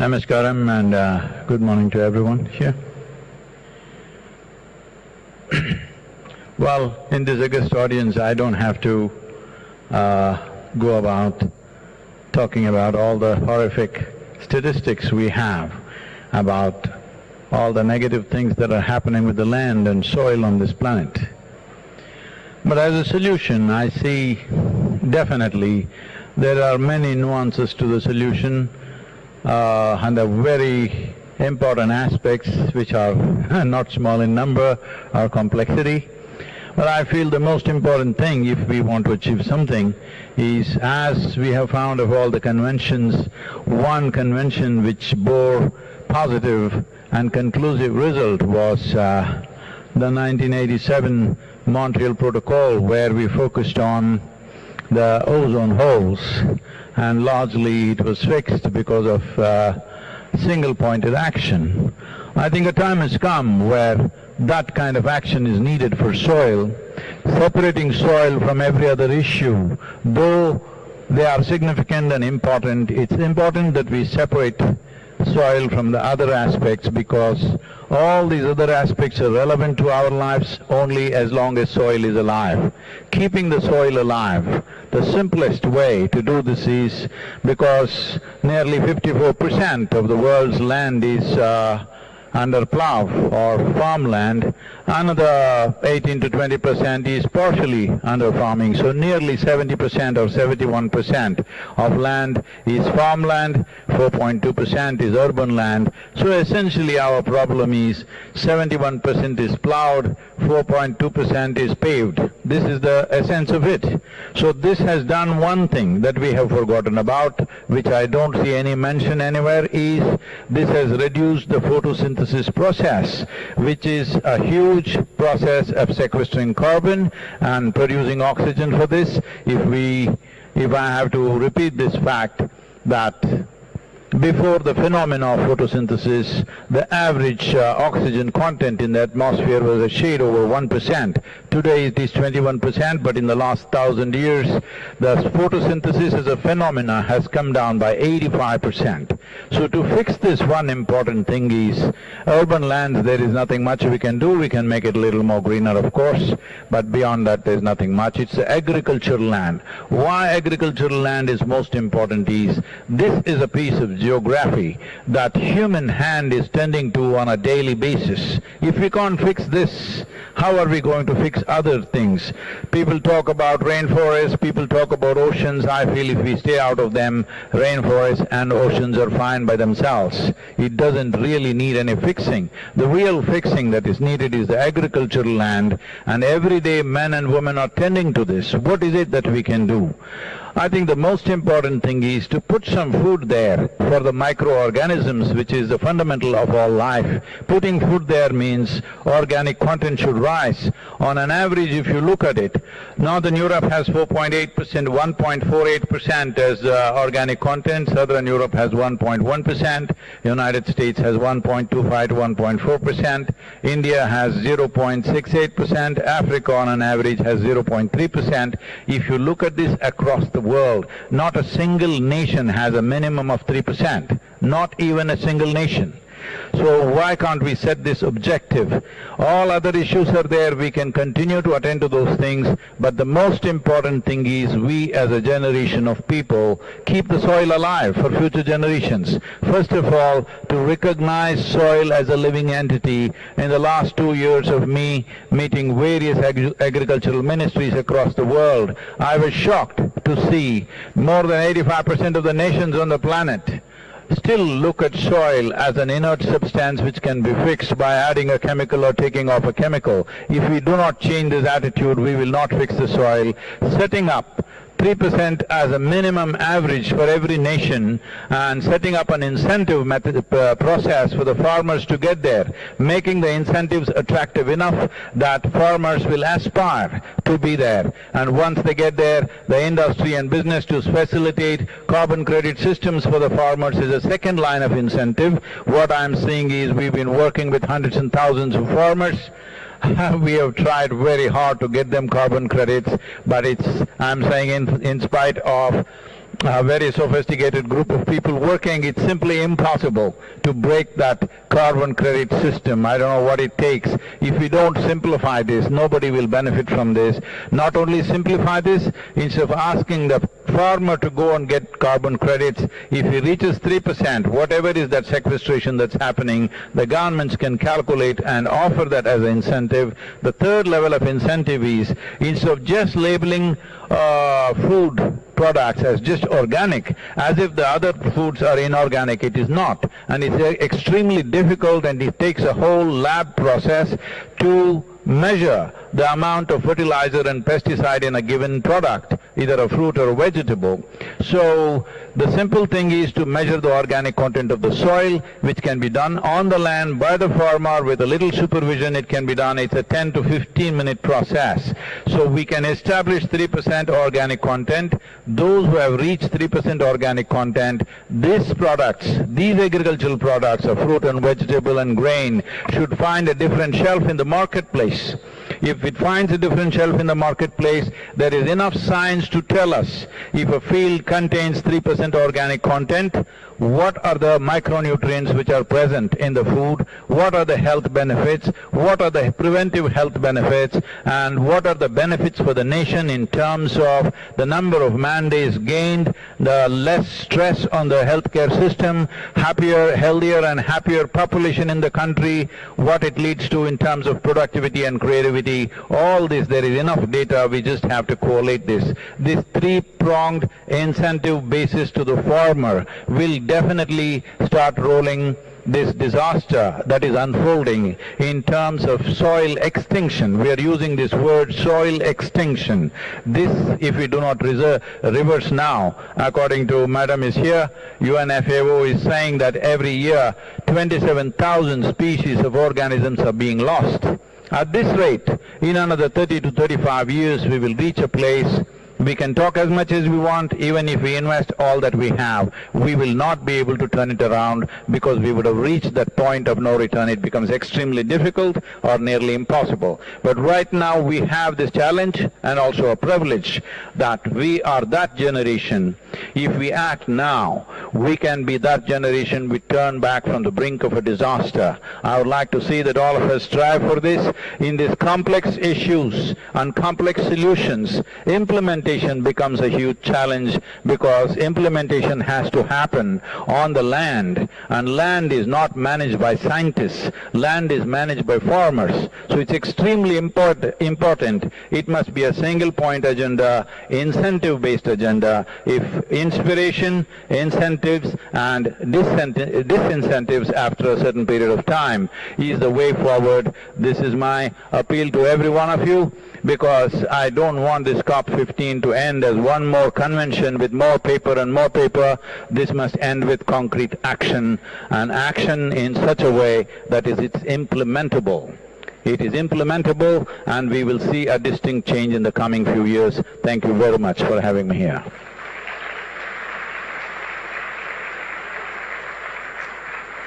Namaskaram and good morning to everyone here. Well, in this august audience, I don't have to go about talking about all the horrific statistics we have about all the negative things that are happening with the land and soil on this planet. But as a solution, I see definitely there are many nuances to the solution and the very important aspects which are not small in number or complexity. But I feel the most important thing if we want to achieve something is, as we have found of all the conventions, one convention which bore positive and conclusive result was the 1987 Montreal Protocol, where we focused on the ozone holes, and largely it was fixed because of single-pointed action. I think a time has come where that kind of action is needed for soil. Separating soil from every other issue, though they are significant and important, it's important that we separate soil from the other aspects, because all these other aspects are relevant to our lives only as long as soil is alive. Keeping the soil alive, the simplest way to do this is, because nearly 54% of the world's land is under plough or farmland, another 18 to 20% is partially under farming. So nearly 70% or 71% of land is farmland, 4.2% is urban land. So essentially our problem is 71% is ploughed, 4.2% is paved. This is the essence of it. So this has done one thing that we have forgotten about, which I don't see any mention anywhere, is this has reduced the photosynthesis process, which is a huge process of sequestering carbon and producing oxygen for this. If I have to repeat this fact, that before the phenomena of photosynthesis, the average oxygen content in the atmosphere was a shade over 1%. Today it is 21%, but in the last 1,000 years, the photosynthesis as a phenomena has come down by 85%. So to fix this, one important thing is, urban lands, there is nothing much we can do. We can make it a little more greener, of course, but beyond that there's nothing much. It's the agricultural land. Why agricultural land is most important is, this is a piece of geography that human hand is tending to on a daily basis. If we can't fix this, how are we going to fix other things? People talk about rainforests, people talk about oceans. I feel if we stay out of them, rainforests and oceans are fine by themselves. It doesn't really need any fixing. The real fixing that is needed is the agricultural land, and every day men and women are tending to this. What is it that we can do? I think the most important thing is to put some food there for the microorganisms, which is the fundamental of all life. Putting food there means organic content should rise. On an average, if you look at it, Northern Europe has 4.8%, 1.48% as organic content, Southern Europe has 1.1%, United States has 1.25 to 1.4%, India has 0.68%, Africa on an average has 0.3%. If you look at this across the world, not a single nation has a minimum of 3%, not even a single nation. So why can't we set this objective? All other issues are there, we can continue to attend to those things, but the most important thing is we as a generation of people keep the soil alive for future generations. First of all, to recognize soil as a living entity. In the last 2 years of me meeting various agricultural ministries across the world, I was shocked to see more than 85% of the nations on the planet still look at soil as an inert substance which can be fixed by adding a chemical or taking off a chemical. If we do not change this attitude, we will not fix the soil. Setting up 3% as a minimum average for every nation, and setting up an incentive process for the farmers to get there, making the incentives attractive enough that farmers will aspire to be there. And once they get there, the industry and business to facilitate carbon credit systems for the farmers is a second line of incentive. What I'm seeing is we've been working with hundreds and thousands of farmers. We have tried very hard to get them carbon credits, but I'm saying in spite of a very sophisticated group of people working. It's simply impossible to break that carbon credit system. I don't know what it takes. If we don't simplify this, nobody will benefit from this. Not only simplify this, instead of asking the farmer to go and get carbon credits, if he reaches 3%, whatever is that sequestration that's happening, the governments can calculate and offer that as an incentive. The third level of incentive is, instead of just labeling food products as just organic, as if the other foods are inorganic. It is not. And it's extremely difficult, and it takes a whole lab process to measure the amount of fertilizer and pesticide in a given product, either a fruit or a vegetable. So the simple thing is to measure the organic content of the soil, which can be done on the land by the farmer with a little supervision. It can be done. It's a 10 to 15 minute process. So we can establish 3% organic content. Those who have reached 3% organic content, these products, these agricultural products of fruit and vegetable and grain should find a different shelf in the marketplace. If it finds a different shelf in the marketplace, there is enough science to tell us if a field contains 3% organic content, what are the micronutrients which are present in the food, what are the health benefits, what are the preventive health benefits, and what are the benefits for the nation in terms of the number of man days gained, the less stress on the healthcare system, happier, healthier and happier population in the country, what it leads to in terms of productivity and creativity. All this, there is enough data, we just have to correlate this. This three-pronged incentive basis to the farmer will definitely start rolling this disaster that is unfolding in terms of soil extinction. We are using this word soil extinction. This, if we do not reverse now, according to Madam is here, UNFAO is saying that every year 27,000 species of organisms are being lost. At this rate, in another 30 to 35 years, we will reach a place. We can talk as much as we want. Even if we invest all that we have, we will not be able to turn it around, because we would have reached that point of no return. It becomes extremely difficult or nearly impossible. But right now we have this challenge and also a privilege that we are that generation. If we act now, we can be that generation. We turn back from the brink of a disaster. I would like to see that all of us strive for this. In these complex issues and complex solutions, implementation becomes a huge challenge, because implementation has to happen on the land, and land is not managed by scientists. Land is managed by farmers. So it's extremely important. It must be a single point agenda, incentive-based agenda. If inspiration, incentives and disincentives after a certain period of time is the way forward, this is my appeal to every one of you, because I don't want this COP15 to end as one more convention with more paper and more paper. This must end with concrete action, and action in such a way that it's implementable. It is implementable, and we will see a distinct change in the coming few years. Thank you very much for having me here.